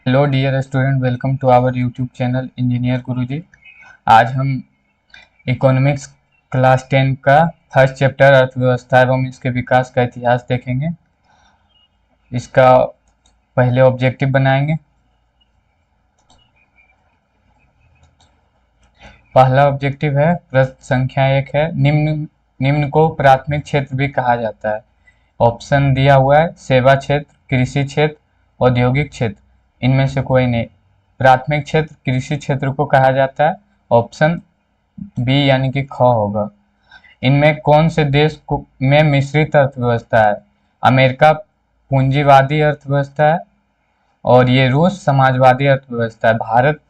Hello dear student, welcome to our YouTube channel engineer Guruji. आज हम economics class 10 का first chapter अर्थव्यवस्था एवं इसके विकास का इतिहास देखेंगे। इसका पहले ऑब्जेक्टिव बनाएंगे। पहला ऑब्जेक्टिव है, प्रश्न संख्या 1 है, निम्न निम्न को प्राथमिक क्षेत्र भी कहा जाता है। ऑप्शन दिया हुआ है, सेवा क्षेत्र, कृषि क्षेत्र, औद्योगिक क्षेत्र। इनमें से कोई नहीं। प्राथमिक क्षेत्र कृषि क्षेत्र को कहा जाता है। ऑप्शन बी यानी कि ख होगा। इनमें कौन से देश में मिश्रित अर्थव्यवस्था है? अमेरिका पूंजीवादी अर्थव्यवस्था है और ये रूस समाजवादी अर्थव्यवस्था है। भारत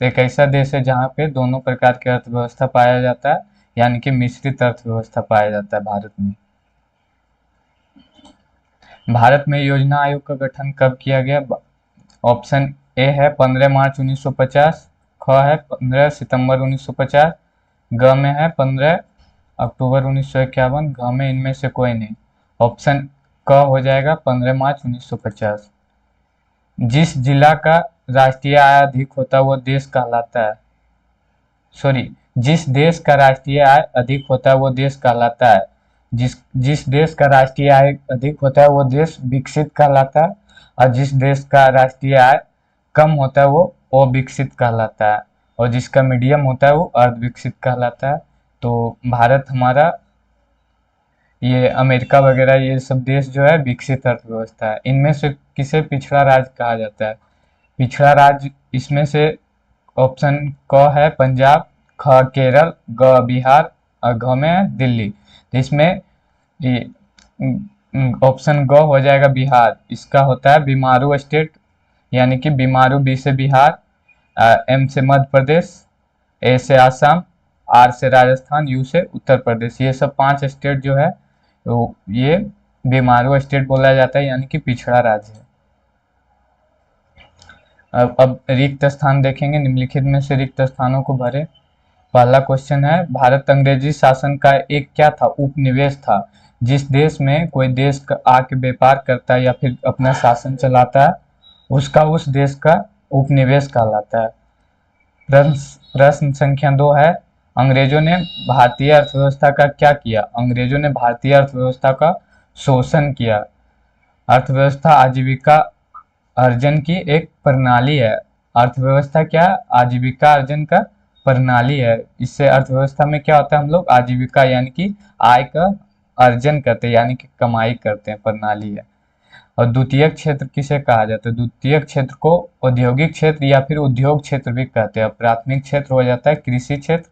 एक ऐसा देश है जहाँ पे दोनों प्रकार की अर्थव्यवस्था पाया जाता है, यानी कि मिश्रित अर्थव्यवस्था पाया जाता है भारत में। भारत में योजना आयोग का गठन कब किया गया? ऑप्शन ए है 15 मार्च 1950, ख है 15 सितंबर 1950, ग में है 15 अक्टूबर 1951, घ में इनमें से कोई नहीं। ऑप्शन क हो जाएगा 15 मार्च 1950। जिस जिला का राष्ट्रीय आय अधिक होता है वो देश कहलाता है। सॉरी, जिस देश का राष्ट्रीय आय अधिक होता है वो देश कहलाता है। जिस जिस देश का राष्ट्रीय आय अधिक होता है वो देश विकसित कहलाता है, और जिस देश का राष्ट्रीय आय कम होता है वो अविकसित कहलाता है, और जिसका मीडियम होता है वो अर्धविकसित कहलाता है। तो भारत हमारा, ये अमेरिका वगैरह ये सब देश जो है विकसित अर्थव्यवस्था है। इनमें से किसे पिछड़ा राज्य कहा जाता है? पिछड़ा राज्य इसमें से ऑप्शन क है पंजाब, ख केरल, ग बिहार और घ में है दिल्ली। तो इसमें ये ऑप्शन ग हो जाएगा बिहार। इसका होता है बीमारू स्टेट, यानी कि बीमारू, बी से बिहार, एम से मध्य प्रदेश, ए से आसाम, आर से राजस्थान, यू से उत्तर प्रदेश। ये सब 5 स्टेट जो है तो ये बीमारू स्टेट बोला जाता है, यानी कि पिछड़ा राज्य है। अब रिक्त स्थान देखेंगे। निम्नलिखित में से रिक्त स्थानों को भरे। पहला क्वेश्चन है, भारत अंग्रेजी शासन का एक क्या था? उपनिवेश था। जिस देश में कोई देश आके व्यापार करता है या फिर अपना शासन चलाता है उसका उस देश का उपनिवेश कहलाता है। प्रश्न संख्या 2 है, अंग्रेजों ने भारतीय अर्थव्यवस्था का क्या किया? अंग्रेजों ने भारतीय अर्थव्यवस्था का शोषण किया। अर्थव्यवस्था आजीविका अर्जन की एक प्रणाली है। अर्थव्यवस्था क्या? आजीविका अर्जन का प्रणाली है। इससे अर्थव्यवस्था में क्या होता है, हम लोग आजीविका यानी कि आय का अर्जन करते हैं, यानी कि कमाई करते हैं, प्रणाली है। और द्वितीयक क्षेत्र किसे कहा जाता है? द्वितीयक क्षेत्र को औद्योगिक क्षेत्र या फिर उद्योग क्षेत्र भी कहते हैं। प्राथमिक क्षेत्र हो जाता है कृषि क्षेत्र,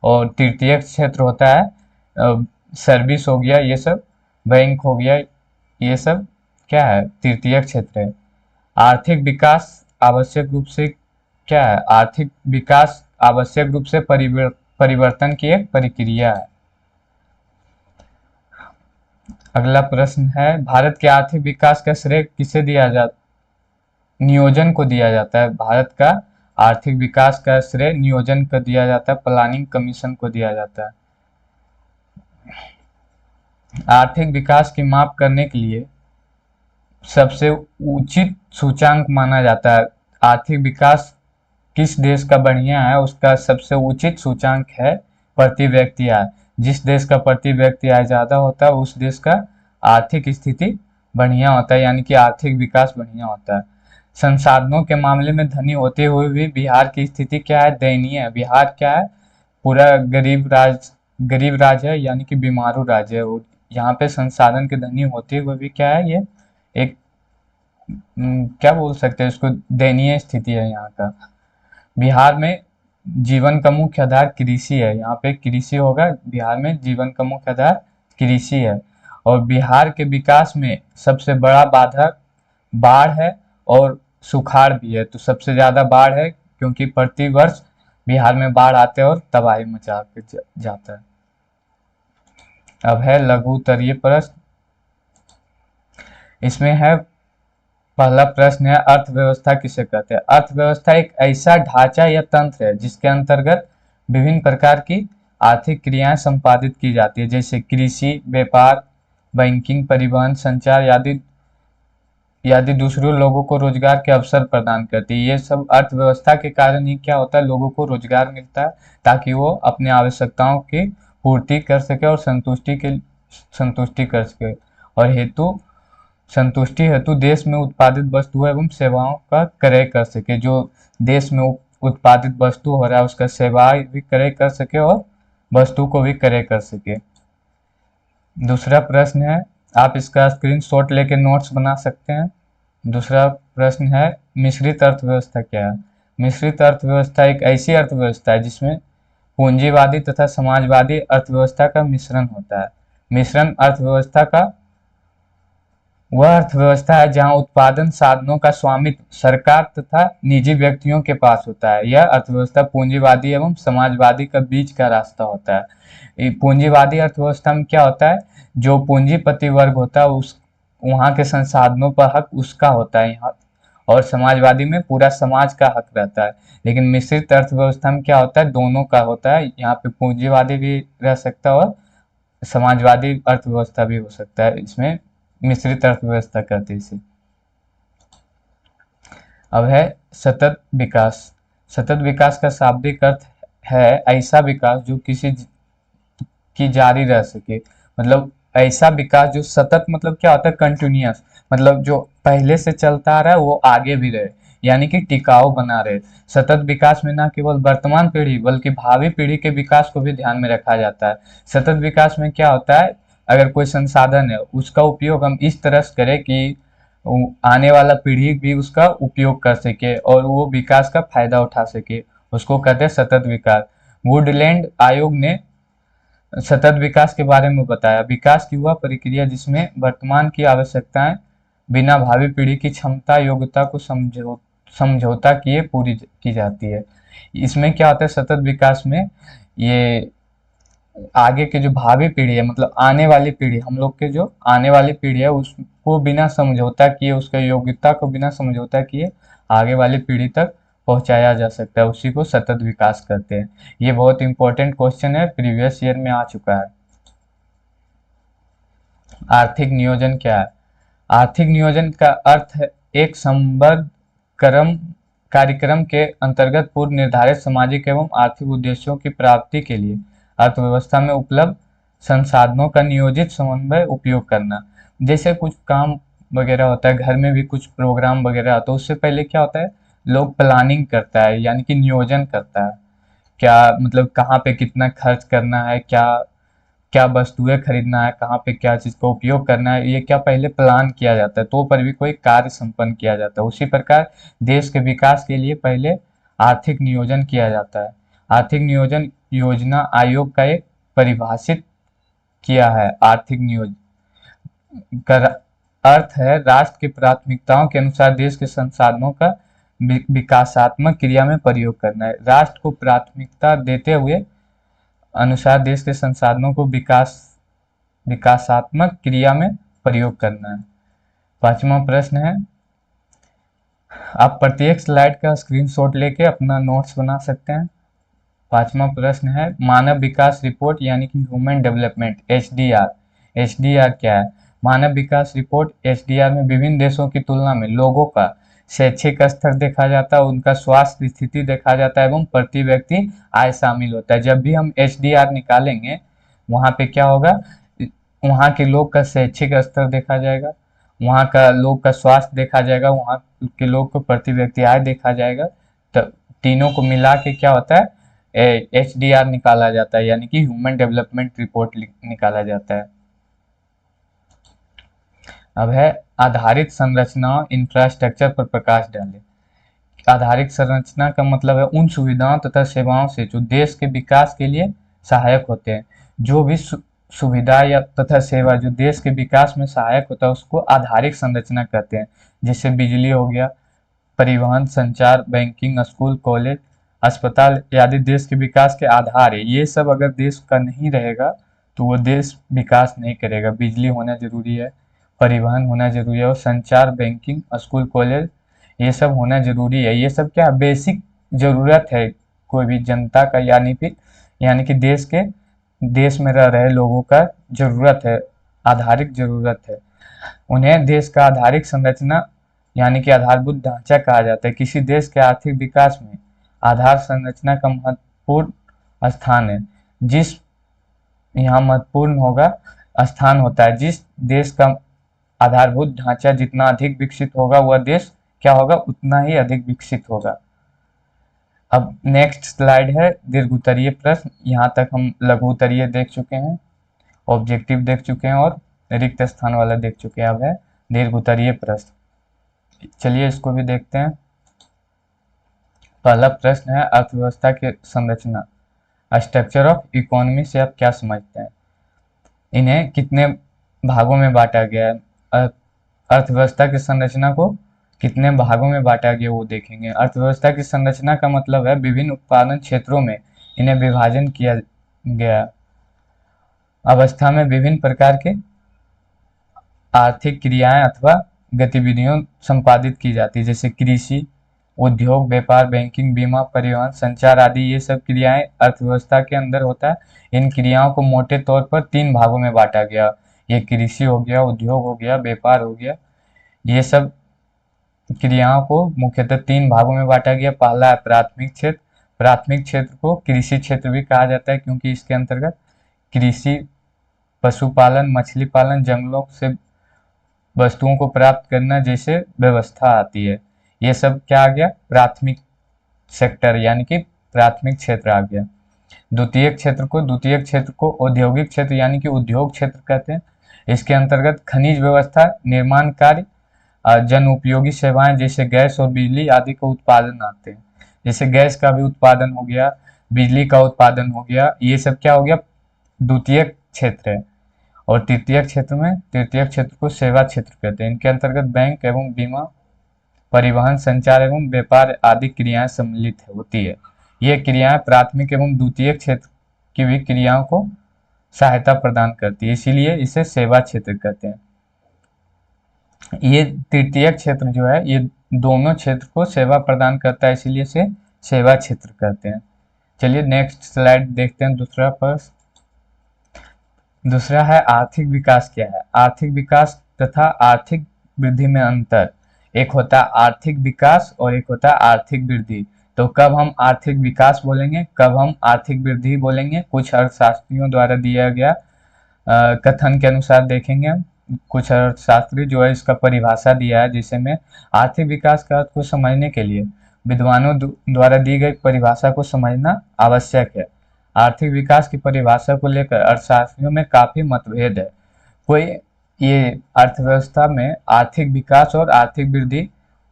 और तृतीयक क्षेत्र होता है सर्विस हो गया, ये सब बैंक हो गया, ये सब क्या है, तृतीयक क्षेत्र है। आर्थिक विकास आवश्यक रूप से क्या है? आर्थिक विकास आवश्यक रूप से परिवर्तन की एक प्रक्रिया है। अगला प्रश्न है, भारत के आर्थिक विकास का श्रेय किसे दिया जाता? नियोजन को दिया जाता है। भारत का आर्थिक विकास का श्रेय नियोजन को दिया जाता है, प्लानिंग कमीशन को दिया जाता है। आर्थिक विकास की माप करने के लिए सबसे उचित सूचांक माना जाता है। आर्थिक विकास किस देश का बढ़िया है उसका सबसे उचित सूचांक है प्रति व्यक्ति आय। जिस देश का प्रति व्यक्ति आय ज्यादा होता है उस देश का आर्थिक स्थिति बढ़िया होता है, यानी कि आर्थिक विकास बढ़िया होता है। संसाधनों के मामले में धनी होते हुए भी बिहार की स्थिति क्या है? दयनीय है। बिहार क्या है? पूरा गरीब राज्य है, यानी कि बीमारू राज्य है। यहाँ पे संसाधन के धनी होते हुए भी क्या है, ये एक क्या बोल सकते हैं इसको, दयनीय स्थिति है यहाँ का। बिहार में जीवन का मुख्य आधार कृषि है। यहाँ पे कृषि होगा। बिहार में जीवन का मुख्य आधार कृषि है। और बिहार के विकास में सबसे बड़ा बाधक बाढ़ है और सुखाड़ भी है। तो सबसे ज्यादा बाढ़ है क्योंकि प्रति वर्ष बिहार में बाढ़ आते हैं और तबाही मचा के जाता है। अब है लघु उत्तरीय प्रश्न। इसमें है, पहला प्रश्न है, अर्थव्यवस्था किसे कहते हैं? अर्थव्यवस्था एक ऐसा ढांचा या तंत्र है जिसके अंतर्गत विभिन्न प्रकार की आर्थिक क्रियाएं संपादित की जाती है, जैसे कृषि, व्यापार, बैंकिंग, परिवहन, संचार आदि यदि दूसरों लोगों को रोजगार के अवसर प्रदान करती है। ये सब अर्थव्यवस्था के कारण ही क्या होता है, लोगों को रोजगार मिलता है ताकि वो अपनी आवश्यकताओं की पूर्ति कर सके और संतुष्टि कर सके, और संतुष्टि हेतु देश में उत्पादित वस्तुओं एवं सेवाओं का क्रय कर सके। जो देश में उत्पादित वस्तु हो रहा है उसका सेवाएं भी क्रय कर सके और वस्तु को भी क्रय कर सके। दूसरा प्रश्न है, आप इसका स्क्रीनशॉट लेके नोट्स बना सकते हैं। दूसरा प्रश्न है, मिश्रित अर्थव्यवस्था क्या है? मिश्रित अर्थव्यवस्था एक ऐसी अर्थव्यवस्था है जिसमें पूंजीवादी तथा समाजवादी अर्थव्यवस्था का मिश्रण होता है। मिश्रण अर्थव्यवस्था का वह अर्थव्यवस्था है जहां उत्पादन साधनों का स्वामित्व सरकार तथा निजी व्यक्तियों के पास होता है। यह अर्थव्यवस्था पूंजीवादी एवं समाजवादी का बीच का रास्ता होता है। पूंजीवादी अर्थव्यवस्था में क्या होता है, जो पूंजीपति वर्ग होता है उस वहां के संसाधनों पर हक उसका होता है यहाँ, और समाजवादी में पूरा समाज का हक रहता है। लेकिन मिश्रित अर्थव्यवस्था में क्या होता है, दोनों का होता है। यहाँ पे पूंजीवादी भी रह सकता है और समाजवादी अर्थव्यवस्था भी हो सकता है। इसमें मिश्रित अर्थव्यवस्था कहते हैं इसे। अब है सतत विकास। सतत विकास का शाब्दिक अर्थ है ऐसा विकास जो किसी की जारी रह सके। मतलब ऐसा विकास जो सतत, मतलब क्या होता है, कंटिन्यूअस, मतलब जो पहले से चलता आ रहा है वो आगे भी रहे, यानी कि टिकाऊ बना रहे। सतत विकास में न केवल वर्तमान पीढ़ी बल्कि भावी पीढ़ी के विकास को भी ध्यान में रखा जाता है। सतत विकास में क्या होता है, अगर कोई संसाधन है उसका उपयोग हम इस तरह से करें कि आने वाला पीढ़ी भी उसका उपयोग कर सके और वो विकास का फायदा उठा सके, उसको कहते हैं सतत विकास। वुडलैंड आयोग ने सतत विकास के बारे में बताया, विकास की वह प्रक्रिया जिसमें वर्तमान की आवश्यकताएं बिना भावी पीढ़ी की क्षमता योग्यता को समझौता किए पूरी की जाती है। इसमें क्या होता है, सतत विकास में ये आगे के जो भावी पीढ़ी है, मतलब आने वाली पीढ़ी, हम लोग के जो आने वाली पीढ़ी है उसको बिना समझौता किए, उसका योग्यता को बिना समझौता किए आगे वाली पीढ़ी तक पहुंचाया जा सकता है, उसी को सतत विकास कहते हैं। ये बहुत इंपॉर्टेंट क्वेश्चन है, प्रीवियस ईयर में आ चुका है। आर्थिक नियोजन क्या है? आर्थिक नियोजन का अर्थ है एक संबद्ध कार्यक्रम के अंतर्गत पूर्व निर्धारित सामाजिक एवं आर्थिक उद्देश्यों की प्राप्ति के लिए अर्थव्यवस्था में उपलब्ध संसाधनों का नियोजित समन्वय उपयोग करना। जैसे कुछ काम वगैरह होता है, घर में भी कुछ प्रोग्राम वगैरह होता है, उससे पहले क्या होता है, लोग प्लानिंग करता है, यानी कि नियोजन करता है। क्या मतलब कहाँ पे कितना खर्च करना है, क्या क्या वस्तुएं खरीदना है, कहाँ पे क्या चीज का उपयोग करना है, ये क्या पहले प्लान किया जाता है तो पर भी कोई कार्य संपन्न किया जाता है। उसी प्रकार देश के विकास के लिए पहले आर्थिक नियोजन किया जाता है। आर्थिक नियोजन योजना आयोग का एक परिभाषित किया है। आर्थिक नियोजन का अर्थ है राष्ट्र की प्राथमिकताओं के अनुसार देश के संसाधनों का विकासात्मक क्रिया में प्रयोग करना है। राष्ट्र को प्राथमिकता देते हुए अनुसार देश के संसाधनों को विकासात्मक क्रिया में प्रयोग करना है। पांचवा प्रश्न है, आप प्रत्येक स्लाइड का स्क्रीनशॉट लेके अपना नोट्स बना सकते हैं। पांचवा प्रश्न है, मानव विकास रिपोर्ट यानी कि ह्यूमन डेवलपमेंट एचडीआर। एचडीआर क्या है? मानव विकास रिपोर्ट एचडीआर में विभिन्न देशों की तुलना में लोगों का शैक्षिक स्तर देखा जाता है, उनका स्वास्थ्य स्थिति देखा जाता है एवं प्रति व्यक्ति आय शामिल होता है। जब भी हम एचडीआर निकालेंगे वहां पे क्या होगा, वहां के लोग का शैक्षिक स्तर देखा जाएगा, वहां का लोग का स्वास्थ्य देखा जाएगा, वहां के लोग को प्रति व्यक्ति आय देखा जाएगा। तो तीनों को मिला के क्या होता है, एचडीआर निकाला जाता है, यानी कि ह्यूमन डेवलपमेंट रिपोर्ट निकाला जाता है। अब है आधारित संरचनाओं इंफ्रास्ट्रक्चर पर प्रकाश डाले। आधारित संरचना का मतलब है उन सुविधाओं तथा सेवाओं से जो देश के विकास के लिए सहायक होते हैं। जो भी सुविधा या तथा सेवा जो देश के विकास में सहायक होता है उसको आधारिक संरचना कहते हैं। जैसे बिजली हो गया, परिवहन, संचार, बैंकिंग, स्कूल, कॉलेज, अस्पताल आदि देश के विकास के आधार है। ये सब अगर देश का नहीं रहेगा तो वो देश विकास नहीं करेगा। बिजली होना जरूरी है, परिवहन होना जरूरी है, और संचार, बैंकिंग, स्कूल, कॉलेज ये सब होना जरूरी है। ये सब क्या बेसिक जरूरत है कोई भी जनता का, यानी कि देश में रह रहे लोगों का जरूरत है, आधारिक जरूरत है। उन्हें देश का आधारिक संरचना यानी कि आधारभूत ढांचा कहा जाता है। किसी देश के आर्थिक विकास में आधार संरचना का महत्वपूर्ण स्थान है। जिस यहाँ महत्वपूर्ण होगा स्थान होता है। जिस देश का आधारभूत ढांचा जितना अधिक विकसित होगा वह देश क्या होगा, उतना ही अधिक विकसित होगा। अब नेक्स्ट स्लाइड है दीर्घ उत्तरीय प्रश्न। यहाँ तक हम लघु उत्तरीय देख चुके हैं, ऑब्जेक्टिव देख चुके हैं और रिक्त स्थान वाला देख चुके हैं। अब है दीर्घ उत्तरीय प्रश्न। चलिए इसको भी देखते हैं। पहला प्रश्न है अर्थव्यवस्था की संरचना। स्ट्रक्चर ऑफ इकोनॉमी से आप क्या समझते हैं? इन्हें कितने भागों में बांटा गया है? अर्थव्यवस्था की संरचना को कितने भागों में बांटा गया वो देखेंगे। अर्थव्यवस्था की संरचना का मतलब है विभिन्न उत्पादन क्षेत्रों में इन्हें विभाजन किया गया। अवस्था में विभिन्न प्रकार के आर्थिक क्रियाएं अथवा गतिविधियों संपादित की जाती है, जैसे कृषि, उद्योग, व्यापार, बैंकिंग, बीमा, परिवहन, संचार आदि। ये सब क्रियाएं अर्थव्यवस्था के अंदर होता है। इन क्रियाओं को मोटे तौर पर 3 भागों में बांटा गया। ये कृषि हो गया, उद्योग हो गया, व्यापार हो गया। ये सब क्रियाओं को मुख्यतः 3 भागों में बांटा गया। पहला है प्राथमिक क्षेत्र। प्राथमिक क्षेत्र को कृषि क्षेत्र भी कहा जाता है, क्योंकि इसके अंतर्गत कृषि, पशुपालन, मछली पालन, जंगलों से वस्तुओं को प्राप्त करना जैसे व्यवस्था आती है। ये सब क्या आ गया, प्राथमिक सेक्टर यानी कि प्राथमिक क्षेत्र आ गया। द्वितीयक क्षेत्र को औद्योगिक क्षेत्र यानी कि उद्योग क्षेत्र कहते हैं। इसके अंतर्गत खनिज व्यवस्था, निर्माण कार्य, जन उपयोगी सेवाएं जैसे गैस और बिजली आदि का उत्पादन आते हैं। जैसे गैस का भी उत्पादन हो गया, बिजली का उत्पादन हो गया, ये सब क्या हो गया, द्वितीयक क्षेत्र है। और तृतीय क्षेत्र को सेवा क्षेत्र कहते हैं। इनके अंतर्गत बैंक एवं बीमा, परिवहन, संचार एवं व्यापार आदि क्रियाएं सम्मिलित होती है। ये क्रियाएं प्राथमिक एवं द्वितीय क्षेत्र की भी क्रियाओं को सहायता प्रदान करती है, इसीलिए इसे सेवा क्षेत्र कहते हैं। ये तृतीय क्षेत्र जो है ये दोनों क्षेत्र को सेवा प्रदान करता है, इसीलिए इसे सेवा क्षेत्र कहते हैं। चलिए नेक्स्ट स्लाइड देखते हैं। दूसरा है आर्थिक विकास क्या है। आर्थिक विकास तथा आर्थिक वृद्धि में अंतर। एक होता है आर्थिक विकास और एक होता है आर्थिक वृद्धि। तो कब हम आर्थिक विकास बोलेंगे, कब हम आर्थिक वृद्धि बोलेंगे, कुछ अर्थशास्त्रियों द्वारा दिया गया कथन के अनुसार देखेंगे हम। कुछ अर्थशास्त्री जो है इसका परिभाषा दिया है, जिसे में आर्थिक विकास का अर्थ को समझने के लिए विद्वानों द्वारा दी गई परिभाषा को समझना आवश्यक है। आर्थिक विकास की परिभाषा को लेकर अर्थशास्त्रियों में काफी मतभेद है। कोई ये अर्थव्यवस्था में आर्थिक विकास और आर्थिक वृद्धि,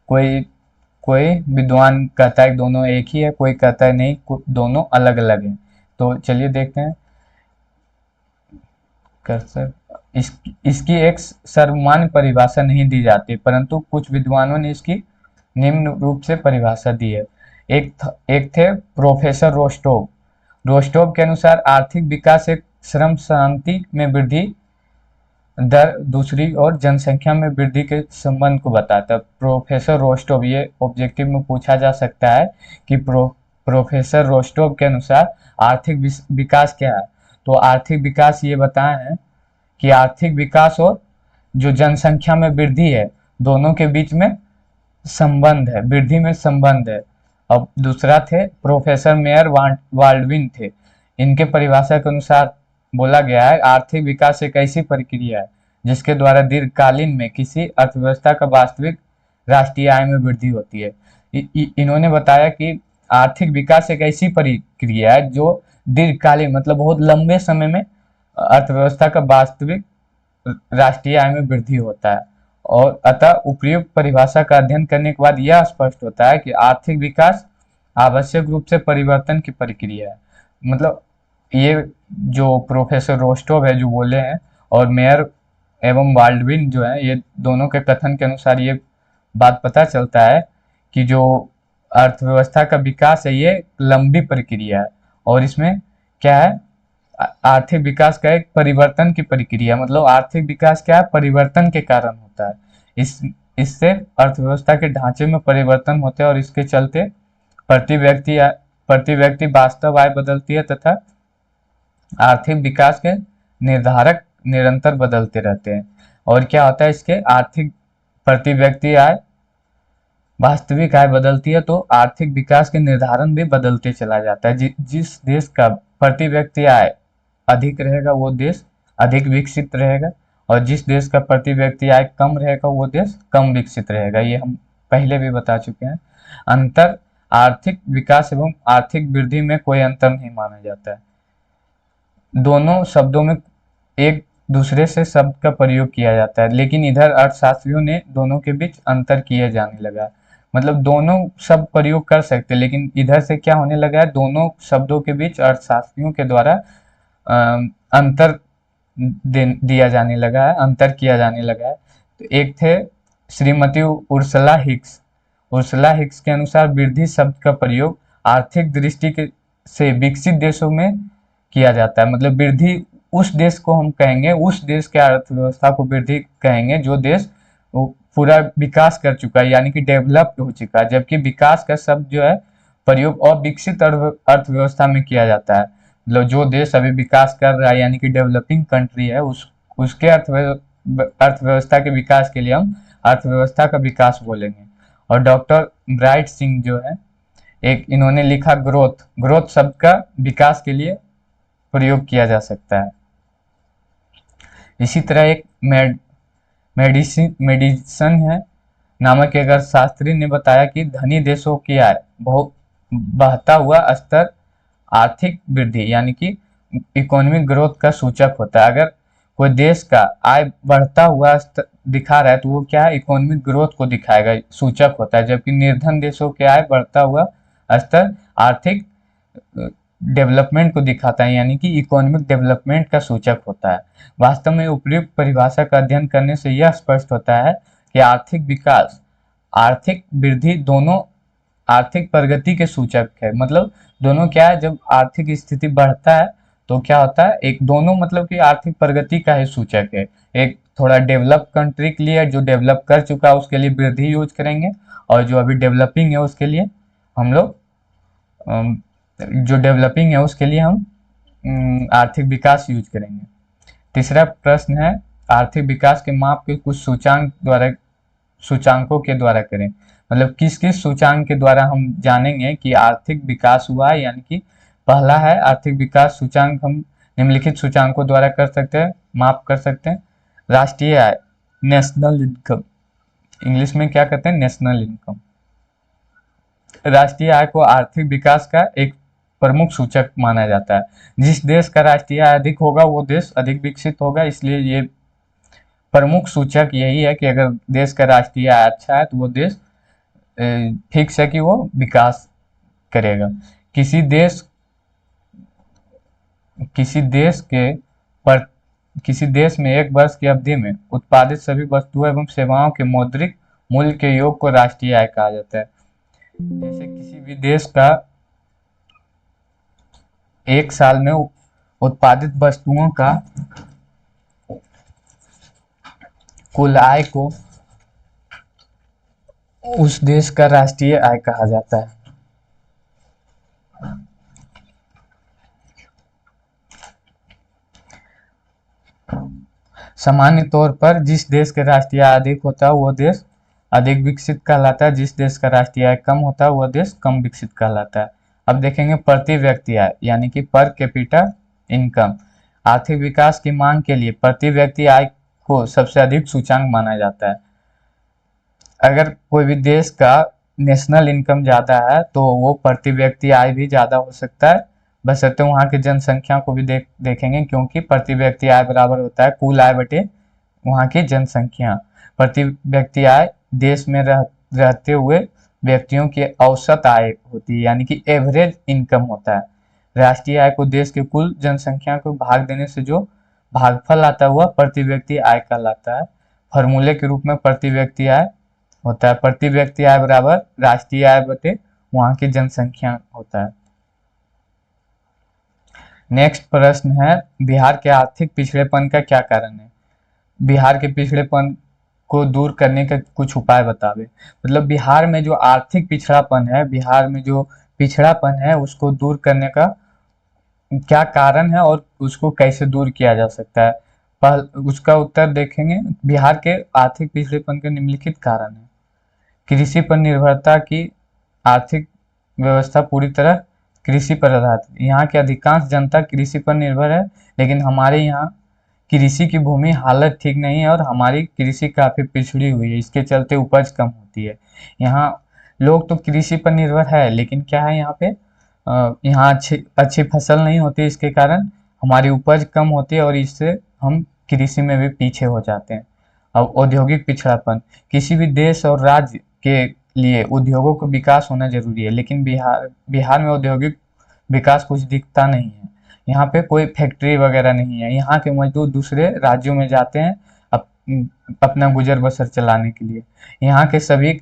कोई विद्वान कहता है दोनों एक ही है, कोई कहता है नहीं दोनों अलग अलग हैं। तो चलिए देखते हैं। इसकी एक सर्वमान्य परिभाषा नहीं दी जाती, परंतु कुछ विद्वानों ने इसकी निम्न रूप से परिभाषा दी है। एक थे प्रोफेसर रोस्टोव के अनुसार आर्थिक विकास एक श्रम शांति में वृद्धि दर, दूसरी और जनसंख्या में वृद्धि के संबंध को बताता है। प्रोफेसर रोस्टोव, ये ऑब्जेक्टिव में पूछा जा सकता है कि प्रोफेसर रोस्टोव के अनुसार आर्थिक विकास क्या है। तो आर्थिक विकास ये बताए हैं कि आर्थिक विकास और जो जनसंख्या में वृद्धि है दोनों के बीच में संबंध है, वृद्धि में संबंध है। अब दूसरा थे प्रोफेसर मेयर वाल्डविन थे। इनके परिभाषा के अनुसार बोला गया है आर्थिक विकास एक ऐसी प्रक्रिया है जिसके द्वारा दीर्घकालीन में किसी अर्थव्यवस्था का वास्तविक राष्ट्रीय आय में वृद्धि होती है। इन्होंने बताया कि आर्थिक विकास एक ऐसी प्रक्रिया है जो दीर्घकालीन मतलब बहुत लंबे समय में अर्थव्यवस्था का वास्तविक राष्ट्रीय आय में वृद्धि होता है। और अतः उपयुक्त परिभाषा का अध्ययन करने के बाद यह स्पष्ट होता है कि आर्थिक विकास आवश्यक रूप से परिवर्तन की प्रक्रिया है। मतलब ये जो प्रोफेसर रोस्टोव है जो बोले हैं और मेयर एवं वाल्डविन जो है, ये दोनों के कथन के अनुसार ये बात पता चलता है कि जो अर्थव्यवस्था का विकास है ये लंबी प्रक्रिया है और इसमें क्या है, आर्थिक विकास का एक परिवर्तन की प्रक्रिया। मतलब आर्थिक विकास क्या है, परिवर्तन के कारण होता है। इससे अर्थव्यवस्था के ढांचे में परिवर्तन होते हैं और इसके चलते प्रति व्यक्ति वास्तव आय बदलती है तथा आर्थिक विकास के निर्धारक निरंतर बदलते रहते हैं। और क्या होता है इसके, आर्थिक प्रति व्यक्ति आय, वास्तविक आय बदलती है तो आर्थिक विकास के निर्धारण भी बदलते चला जाता है। जिस देश का प्रति व्यक्ति आय अधिक रहेगा वो देश अधिक विकसित रहेगा, और जिस देश का प्रति व्यक्ति आय कम रहेगा वो देश कम विकसित रहेगा। ये हम पहले भी बता चुके हैं। अंतर, आर्थिक विकास एवं आर्थिक वृद्धि में कोई अंतर नहीं माना जाता है। दोनों शब्दों में एक दूसरे से शब्द का प्रयोग किया जाता है, लेकिन इधर अर्थशास्त्रियों ने दोनों के बीच अंतर किए जाने लगा। मतलब दोनों शब्द प्रयोग कर सकते, लेकिन इधर से क्या होने लगा है, दोनों शब्दों के बीच अर्थशास्त्रियों के द्वारा अंतर दिया जाने लगा है, अंतर किया जाने लगा है। तो एक थे Shrimati Ursula Hicks. Ursula Hicks के अनुसार वृद्धि शब्द का प्रयोग आर्थिक दृष्टि से विकसित देशों में किया जाता है। मतलब वृद्धि उस देश को हम कहेंगे, उस देश के अर्थव्यवस्था को वृद्धि कहेंगे जो देश पूरा विकास कर चुका है, यानी कि डेवलप्ड हो चुका है। जबकि विकास का शब्द जो है प्रयोग अविकसित अर्थव्यवस्था में किया जाता है। मतलब जो देश अभी विकास कर रहा है यानी कि डेवलपिंग कंट्री है, उसके अर्थव्यवस्था के विकास के लिए हम अर्थव्यवस्था का विकास बोलेंगे। और डॉक्टर ब्राइट सिंह जो है, एक इन्होंने लिखा ग्रोथ शब्द का विकास के लिए प्रयोग किया जा सकता है। इसी तरह एक मेडिसन है नामक एक अर्थशास्त्री ने बताया कि धनी देशों की आय बहुत बढ़ता हुआ स्तर आर्थिक वृद्धि यानी कि इकोनॉमिक ग्रोथ का सूचक होता है। अगर कोई देश का आय बढ़ता हुआ दिखा रहा है तो वो क्या है, इकोनॉमिक ग्रोथ को दिखाएगा, सूचक होता है। जबकि निर्धन देशों के आय बढ़ता हुआ स्तर आर्थिक डेवलपमेंट को दिखाता है, यानी कि इकोनॉमिक डेवलपमेंट का सूचक होता है। वास्तव में उपर्युक्त परिभाषा का अध्ययन करने से यह स्पष्ट होता है कि आर्थिक विकास, आर्थिक वृद्धि दोनों आर्थिक प्रगति के सूचक है। मतलब दोनों क्या है, जब आर्थिक स्थिति बढ़ता है तो क्या होता है, एक दोनों मतलब कि आर्थिक प्रगति का ही सूचक है। एक थोड़ा डेवलप कंट्री के लिए, जो डेवलप कर चुका है उसके लिए वृद्धि यूज करेंगे, और जो अभी डेवलपिंग है उसके लिए हम लोग जो डेवलपिंग है उसके लिए हम आर्थिक विकास यूज करेंगे। तीसरा प्रश्न है, आर्थिक विकास के माप के कुछ सूचांकों के द्वारा करें। मतलब किस किस सूचांक के द्वारा हम जानेंगे कि आर्थिक विकास हुआ है। यानी कि पहला है आर्थिक विकास सूचांक, हम निम्नलिखित सूचांकों द्वारा कर सकते हैं, माप कर सकते हैं। राष्ट्रीय आय, नेशनल इनकम, इंग्लिश में क्या कहते हैं, नेशनल इनकम। राष्ट्रीय आय को आर्थिक विकास का एक प्रमुख सूचक माना जाता है। जिस देश का राष्ट्रीय आय अधिक होगा वो देश अधिक विकसित होगा, इसलिए ये प्रमुख सूचक यही है कि अगर देश का राष्ट्रीय आय अच्छा है तो वो देश फिक्स है कि वो विकास करेगा। किसी देश में एक वर्ष की अवधि में उत्पादित सभी वस्तुओं एवं सेवाओं के मौद्रिक मूल्य के योग को राष्ट्रीय आय कहा जाता है। जैसे किसी भी देश का एक साल में उत्पादित वस्तुओं का कुल आय को उस देश का राष्ट्रीय आय कहा जाता है। सामान्य तौर पर जिस देश का राष्ट्रीय आय अधिक होता है वह देश अधिक विकसित कहलाता है, जिस देश का राष्ट्रीय आय कम होता है वह देश कम विकसित कहलाता है। अब देखेंगे प्रति व्यक्ति आय यानी कि पर कैपिटा इनकम। आर्थिक विकास की मांग के लिए प्रति व्यक्ति आय को सबसे अधिक सूचांक माना जाता है। अगर कोई भी देश का नेशनल इनकम ज्यादा है तो वो प्रति व्यक्ति आय भी ज्यादा हो सकता है, बशर्ते वहाँ की जनसंख्या को भी देखेंगे, क्योंकि प्रति व्यक्ति आय बराबर होता है कुल आय बटे वहाँ की जनसंख्या। प्रति व्यक्ति आय देश में रहते हुए व्यक्तियों की औसत आय होती है, यानी कि एवरेज इनकम होता है। राष्ट्रीय आय को देश के कुल जनसंख्या को भाग देने से जो भागफल आता है वह प्रति व्यक्ति आय कहलाता है। फॉर्मूले के रूप में प्रति व्यक्ति आय होता है, प्रति व्यक्ति आय बराबर राष्ट्रीय आय बटे वहाँ की जनसंख्या होता है। नेक्स्ट प्रश्न है, बिहार के आर्थिक पिछड़ेपन का क्या कारण है। बिहार के पिछड़ेपन को दूर करने का कुछ उपाय बतावे। मतलब बिहार में जो आर्थिक पिछड़ापन है, बिहार में जो पिछड़ापन है उसको दूर करने का क्या कारण है और उसको कैसे दूर किया जा सकता है। उसका उत्तर देखेंगे। बिहार के आर्थिक पिछड़ेपन के निम्नलिखित कारण है। कृषि पर निर्भरता की आर्थिक व्यवस्था पूरी तरह कृषि पर आधारित है। यहाँ की अधिकांश जनता कृषि पर निर्भर है, लेकिन हमारे यहाँ कृषि की भूमि हालत ठीक नहीं है और हमारी कृषि काफी पिछड़ी हुई है। इसके चलते उपज कम होती है। यहाँ लोग तो कृषि पर निर्भर है, लेकिन क्या है यहाँ पे यहाँ अच्छी अच्छी फसल नहीं होती, इसके कारण हमारी उपज कम होती है और इससे हम कृषि में भी पीछे हो जाते हैं। अब औद्योगिक पिछड़ापन, किसी भी देश और राज्य के लिए उद्योगों का विकास होना जरूरी है, लेकिन बिहार में औद्योगिक विकास कुछ दिखता नहीं है। यहाँ पे कोई फैक्ट्री वगैरह नहीं है। यहाँ के मजदूर दूसरे राज्यों में जाते हैं अपना गुजर बसर चलाने के लिए। यहाँ के सभी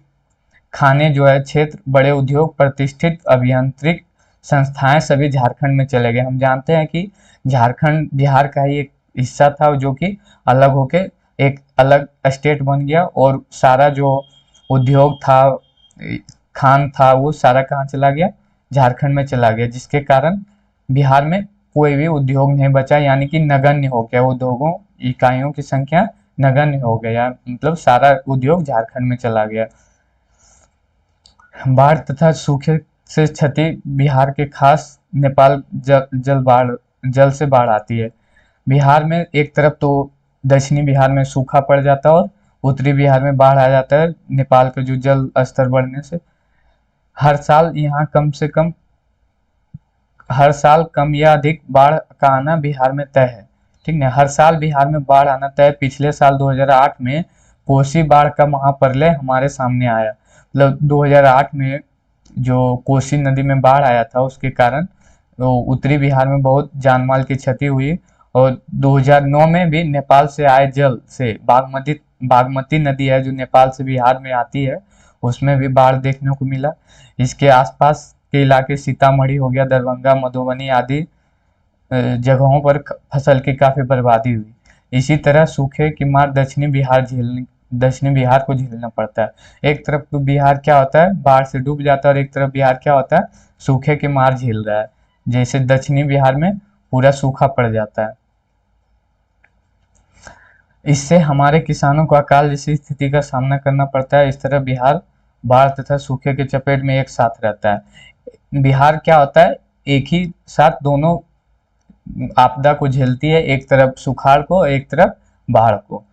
खाने जो है क्षेत्र, बड़े उद्योग, प्रतिष्ठित अभियांत्रिक संस्थाएं सभी झारखंड में चले गए। हम जानते हैं कि झारखंड बिहार का ही एक हिस्सा था जो कि अलग होके एक अलग स्टेट बन गया, और सारा जो उद्योग था, खान था, वो सारा कहाँ चला गया? झारखंड में चला गया, जिसके कारण बिहार में कोई भी उद्योग नहीं बचा, यानी कि नगण्य हो गया। उद्योगों इकाइयों की संख्या नगण्य हो गया, मतलब सारा उद्योग झारखंड में चला गया। बाढ़ तथा सूखे से क्षति, बिहार के खास नेपाल जल से बाढ़ आती है। बिहार में एक तरफ तो दक्षिणी बिहार में सूखा पड़ जाता है और उत्तरी बिहार में बाढ़ आ जाता है नेपाल का जो जल स्तर बढ़ने से। हर साल यहाँ हर साल कम या अधिक बाढ़ का आना बिहार में तय है। ठीक है, हर साल बिहार में बाढ़ आना तय। पिछले साल 2008 में कोसी बाढ़ का महाप्रलय हमारे सामने आया। मतलब 2008 में जो कोसी नदी में बाढ़ आया था, उसके कारण तो उत्तरी बिहार में बहुत जानमाल की क्षति हुई। और 2009 में भी नेपाल से आए जल से बागमती नदी है जो नेपाल से बिहार में आती है, उसमें भी बाढ़ देखने को मिला। इसके आसपास के इलाके सीतामढ़ी हो गया, दरभंगा, मधुबनी आदि जगहों पर फसल की काफी बर्बादी हुई। इसी तरह सूखे की मार दक्षिणी बिहार को झेलना पड़ता है। एक तरफ तो बिहार क्या होता है, बाढ़ से डूब जाता है, और एक तरफ बिहार क्या होता है, सूखे की मार झेल रहा है। जैसे दक्षिणी बिहार में पूरा सूखा पड़ जाता है। इससे हमारे किसानों को अकाल जैसी स्थिति का सामना करना पड़ता है। इस तरह बिहार बाढ़ तथा सूखे के चपेट में एक साथ रहता है। बिहार क्या होता है, एक ही साथ दोनों आपदा को झेलती है, एक तरफ सुखाड़ को, एक तरफ बाढ़ को।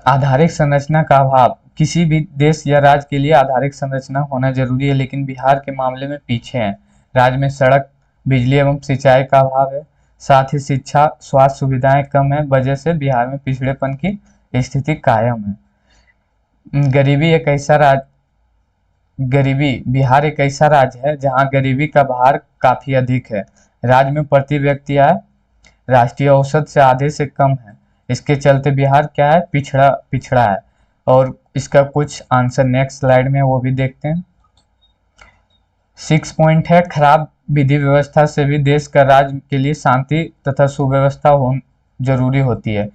आधारिक संरचना का अभाव, किसी भी देश या राज्य के लिए आधारिक संरचना होना जरूरी है, लेकिन बिहार के मामले में पीछे है। राज्य में सड़क, बिजली एवं सिंचाई का अभाव है। साथ ही शिक्षा, स्वास्थ्य सुविधाएं कम है, वजह से बिहार में पिछड़ेपन की स्थिति कायम है। बिहार एक ऐसा राज्य है जहां गरीबी का भार काफी अधिक है। राज्य में प्रति व्यक्ति आय राष्ट्रीय औसत से आधे से कम है। इसके चलते बिहार क्या है, पिछड़ा है। और इसका कुछ आंसर नेक्स्ट स्लाइड में वो भी देखते हैं। 6 पॉइंट है, खराब विधि व्यवस्था से भी देश का राज्य के लिए शांति तथा सुव्यवस्था जरूरी होती है।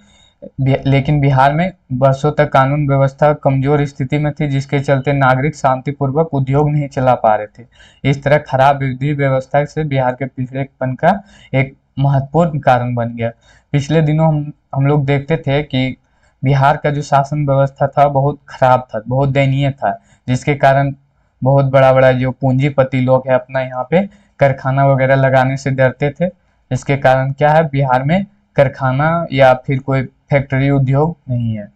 लेकिन बिहार में वर्षों तक कानून व्यवस्था कमजोर स्थिति में थी, जिसके चलते नागरिक शांतिपूर्वक उद्योग नहीं चला पा रहे थे। इस तरह खराब विधि व्यवस्था से बिहार के पिछड़ेपन का एक महत्वपूर्ण कारण बन गया। पिछले दिनों हम लोग देखते थे कि बिहार का जो शासन व्यवस्था था बहुत खराब था, बहुत दयनीय था, जिसके कारण बहुत बड़ा जो पूंजीपति लोग हैं अपना यहाँ पे कारखाना वगैरह लगाने से डरते थे। इसके कारण क्या है, बिहार में कारखाना या फिर कोई फैक्ट्री उद्योग नहीं है।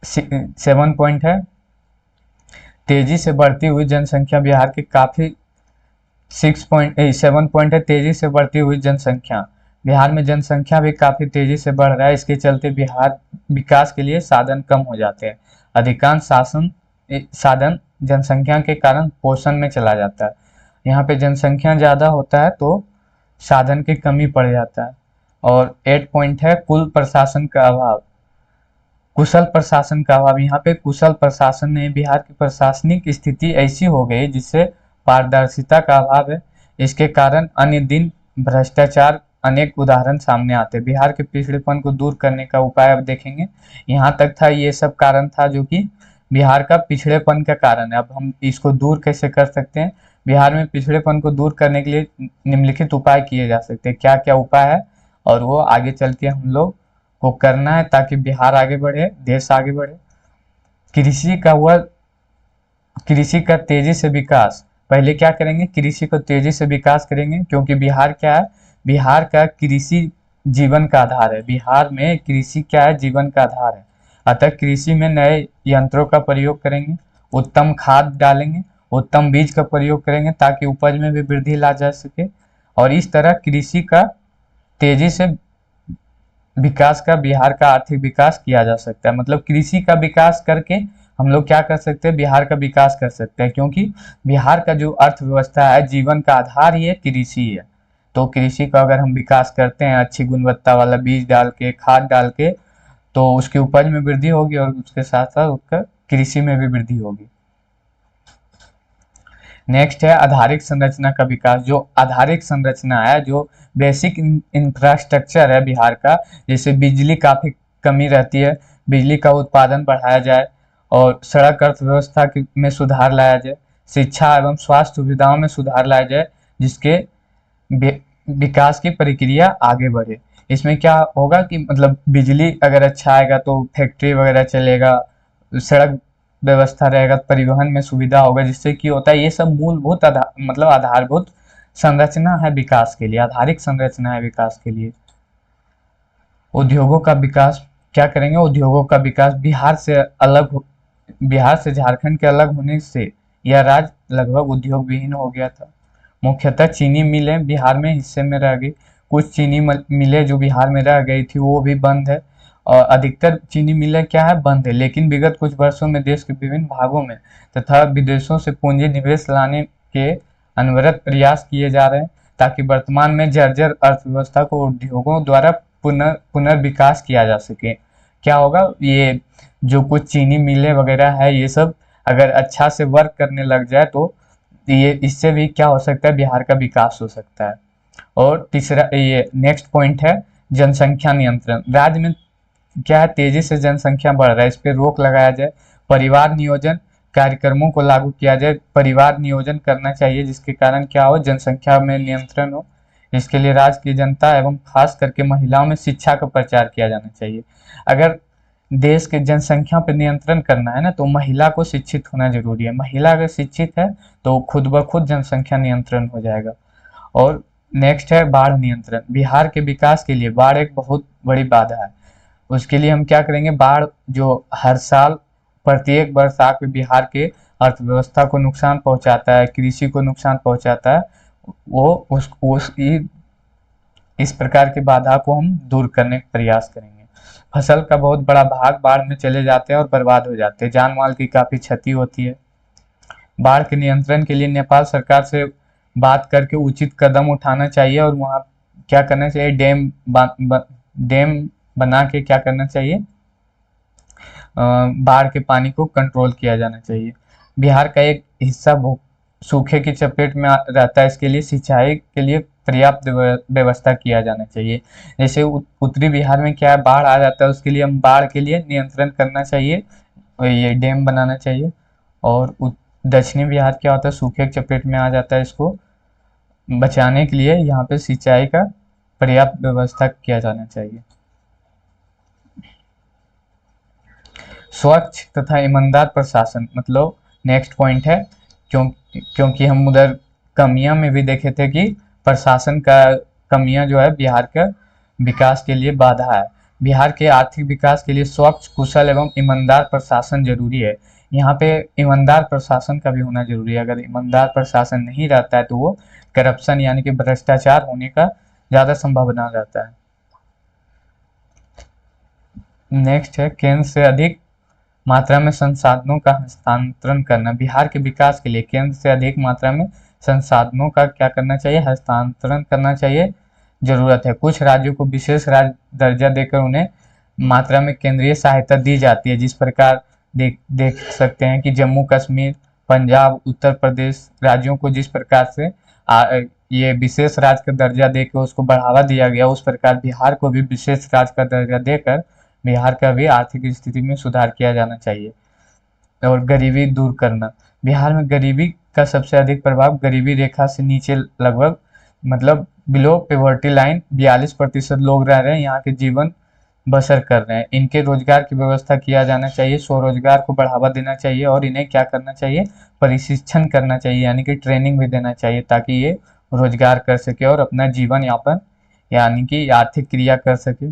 7 पॉइंट है, तेजी से बढ़ती हुई जनसंख्या बिहार की काफी 7 पॉइंट है, तेजी से बढ़ती हुई जनसंख्या। बिहार में जनसंख्या भी काफी तेजी से बढ़ रहा है। इसके चलते बिहार विकास के लिए साधन कम हो जाते हैं। अधिकांश साधन जनसंख्या के कारण पोषण में चला जाता है। यहाँ पे जनसंख्या ज्यादा होता है तो साधन की कमी पड़ जाता है। और 8 पॉइंट है, कुशल प्रशासन का अभाव। यहाँ पे कुशल प्रशासन ने बिहार की प्रशासनिक स्थिति ऐसी हो गई जिससे पारदर्शिता का अभाव है। इसके कारण अन्य दिन भ्रष्टाचार अनेक उदाहरण सामने आते हैं। बिहार के पिछड़ेपन को दूर करने का उपाय अब देखेंगे। यहाँ तक था, ये सब कारण था जो कि बिहार का पिछड़ेपन का कारण है। अब हम इसको दूर कैसे कर सकते हैं? बिहार में पिछड़ेपन को दूर करने के लिए निम्नलिखित उपाय किए जा सकते हैं। क्या क्या उपाय है और वो आगे चल के हम लोग को करना है ताकि बिहार आगे बढ़े, देश आगे बढ़े। कृषि का तेजी से विकास, पहले क्या करेंगे, कृषि को तेजी से विकास करेंगे, क्योंकि बिहार क्या है, बिहार का कृषि जीवन का आधार है। बिहार में कृषि क्या है, जीवन का आधार है। अतः कृषि में नए यंत्रों का प्रयोग करेंगे, उत्तम खाद डालेंगे, उत्तम बीज का प्रयोग करेंगे ताकि उपज में भी वृद्धि ला जा सके। और इस तरह कृषि का तेजी से विकास का, बिहार का आर्थिक विकास किया जा सकता है। मतलब कृषि का विकास करके हम लोग क्या कर सकते हैं, बिहार का विकास कर सकते हैं, क्योंकि बिहार का जो अर्थव्यवस्था है, जीवन का आधार ही है, कृषि है। तो कृषि का अगर हम विकास करते हैं अच्छी गुणवत्ता वाला बीज डाल के, खाद डाल के, तो उसकी उपज में वृद्धि होगी और उसके साथ साथ उसका कृषि में भी वृद्धि होगी। नेक्स्ट है आधारिक संरचना का विकास। जो आधारिक संरचना है, जो बेसिक इंफ्रास्ट्रक्चर है बिहार का, जैसे बिजली काफी कमी रहती है, बिजली का उत्पादन बढ़ाया जाए और सड़क अर्थव्यवस्था में सुधार लाया जाए, शिक्षा एवं स्वास्थ्य सुविधाओं में सुधार लाया जाए, जिसके विकास की प्रक्रिया आगे बढ़े। इसमें क्या होगा कि मतलब बिजली अगर अच्छा आएगा तो फैक्ट्री वगैरह चलेगा, सड़क व्यवस्था रहेगा, परिवहन में सुविधा होगा, जिससे कि होता है ये सब मूलभूत मतलब आधारभूत संरचना है विकास के लिए, आधारिक संरचना है विकास के लिए। उद्योगों का विकास क्या करेंगे, उद्योगों का विकास, बिहार से झारखंड के अलग होने से यह राज्य लगभग उद्योग विहीन हो गया था। मुख्यतः चीनी मिलें बिहार में हिस्से में रह गई, कुछ चीनी मिलें जो बिहार में रह गई थी वो भी बंद है, और अधिकतर चीनी मिलें क्या है, बंद है। लेकिन विगत कुछ वर्षों में देश के विभिन्न भागों में तथा विदेशों से पूंजी निवेश लाने के अनवरत प्रयास किए जा रहे हैं, ताकि वर्तमान में जर्जर अर्थव्यवस्था को उद्योगों द्वारा पुनर्विकास किया जा सके। क्या होगा, ये जो कुछ चीनी मिलें वगैरह है, ये सब अगर अच्छा से वर्क करने लग जाए तो ये इससे भी क्या हो सकता है, बिहार का विकास हो सकता है। और तीसरा, ये नेक्स्ट पॉइंट है जनसंख्या नियंत्रण। राज्य में क्या है, तेजी से जनसंख्या बढ़ रहा है, इस पर रोक लगाया जाए, परिवार नियोजन कार्यक्रमों को लागू किया जाए, परिवार नियोजन करना चाहिए जिसके कारण क्या हो, जनसंख्या में नियंत्रण हो। इसके लिए राज्य की जनता एवं खास करके महिलाओं में शिक्षा का प्रचार किया जाना चाहिए। अगर देश के जनसंख्या पर नियंत्रण करना है ना, तो महिला को शिक्षित होना जरूरी है। महिला अगर शिक्षित है तो खुद ब खुद जनसंख्या नियंत्रण हो जाएगा। और नेक्स्ट है बाढ़ नियंत्रण। बिहार के विकास के लिए बाढ़ एक बहुत बड़ी बाधा है। उसके लिए हम क्या करेंगे, बाढ़ जो हर साल प्रत्येक वर्ष आकर बिहार के अर्थव्यवस्था को नुकसान पहुंचाता है, कृषि को नुकसान पहुंचाता है, वो इस प्रकार की बाधा को हम दूर करने का प्रयास करेंगे। फसल का बहुत बड़ा भाग बाढ़ में चले जाते हैं और बर्बाद हो जाते हैं, जान माल की काफी क्षति होती है। बाढ़ के नियंत्रण के लिए नेपाल सरकार से बात करके उचित कदम उठाना चाहिए और वहाँ क्या करना चाहिए, डेम बना के क्या करना चाहिए, बाढ़ के पानी को कंट्रोल किया जाना चाहिए। बिहार का एक हिस्सा सूखे की चपेट में रहता है, इसके लिए सिंचाई के लिए पर्याप्त व्यवस्था किया जाना चाहिए। जैसे उत्तरी बिहार में क्या है, बाढ़ आ जाता है, उसके लिए हम बाढ़ के लिए नियंत्रण करना चाहिए, ये डैम बनाना चाहिए। और दक्षिणी बिहार क्या होता है, सूखे की चपेट में आ जाता है, इसको बचाने के लिए यहाँ पे सिंचाई का पर्याप्त व्यवस्था किया जाना चाहिए। स्वच्छ तथा ईमानदार प्रशासन, मतलब नेक्स्ट पॉइंट है, क्योंकि हम उधर कमियां में भी देखे थे कि प्रशासन का कमियां जो है बिहार का विकास के लिए बाधा है। बिहार के आर्थिक विकास के लिए स्वच्छ, कुशल एवं ईमानदार प्रशासन जरूरी है। यहाँ पे ईमानदार प्रशासन का भी होना जरूरी है। अगर ईमानदार प्रशासन नहीं रहता है तो वो करप्शन यानी कि भ्रष्टाचार होने का ज्यादा संभावना रहता है। नेक्स्ट है केंद्र से अधिक मात्रा में संसाधनों का हस्तांतरण करना। बिहार के विकास के लिए केंद्र से अधिक मात्रा में संसाधनों का क्या करना चाहिए, हस्तांतरण करना चाहिए, जरूरत है। कुछ राज्यों को विशेष राज्य दर्जा देकर उन्हें मात्रा में केंद्रीय सहायता दी जाती है, जिस प्रकार देख सकते हैं कि जम्मू कश्मीर, पंजाब, उत्तर प्रदेश राज्यों को जिस प्रकार से ये विशेष राज्य का दर्जा देकर उसको बढ़ावा दिया गया, उस प्रकार बिहार को भी विशेष राज्य का दर्जा देकर बिहार का भी आर्थिक स्थिति में सुधार किया जाना चाहिए। और गरीबी दूर करना, बिहार में गरीबी का सबसे अधिक प्रभाव गरीबी रेखा से नीचे लगभग मतलब बिलो पॉवर्टी लाइन 42% लोग रह रहे हैं, यहाँ के जीवन बसर कर रहे हैं। इनके रोजगार की व्यवस्था किया जाना चाहिए, स्वरोजगार को बढ़ावा देना चाहिए और इन्हें क्या करना चाहिए, प्रशिक्षण करना चाहिए, यानी कि ट्रेनिंग भी देना चाहिए ताकि ये रोजगार कर सके और अपना जीवन यापन यानी कि आर्थिक क्रिया कर सके।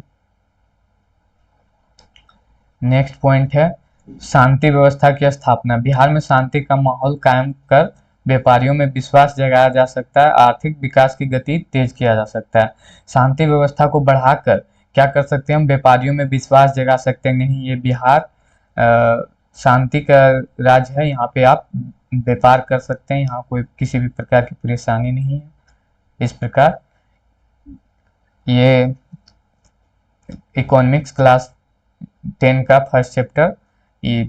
नेक्स्ट पॉइंट है शांति व्यवस्था की स्थापना। बिहार में शांति का माहौल कायम कर व्यापारियों में विश्वास जगाया जा सकता है, आर्थिक विकास की गति तेज किया जा सकता है। शांति व्यवस्था को बढ़ाकर क्या कर सकते हैं हम, व्यापारियों में विश्वास जगा सकते हैं। नहीं, ये बिहार शांति का राज्य है, यहाँ पे आप व्यापार कर सकते हैं, यहाँ कोई किसी भी प्रकार की परेशानी नहीं है। इस प्रकार ये इकोनॉमिक्स क्लास 10 का फर्स्ट चैप्टर, ये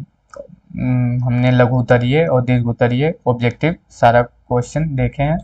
हमने लघु उत्तरीय और दीर्घ उत्तरीय ऑब्जेक्टिव सारा क्वेश्चन देखे हैं।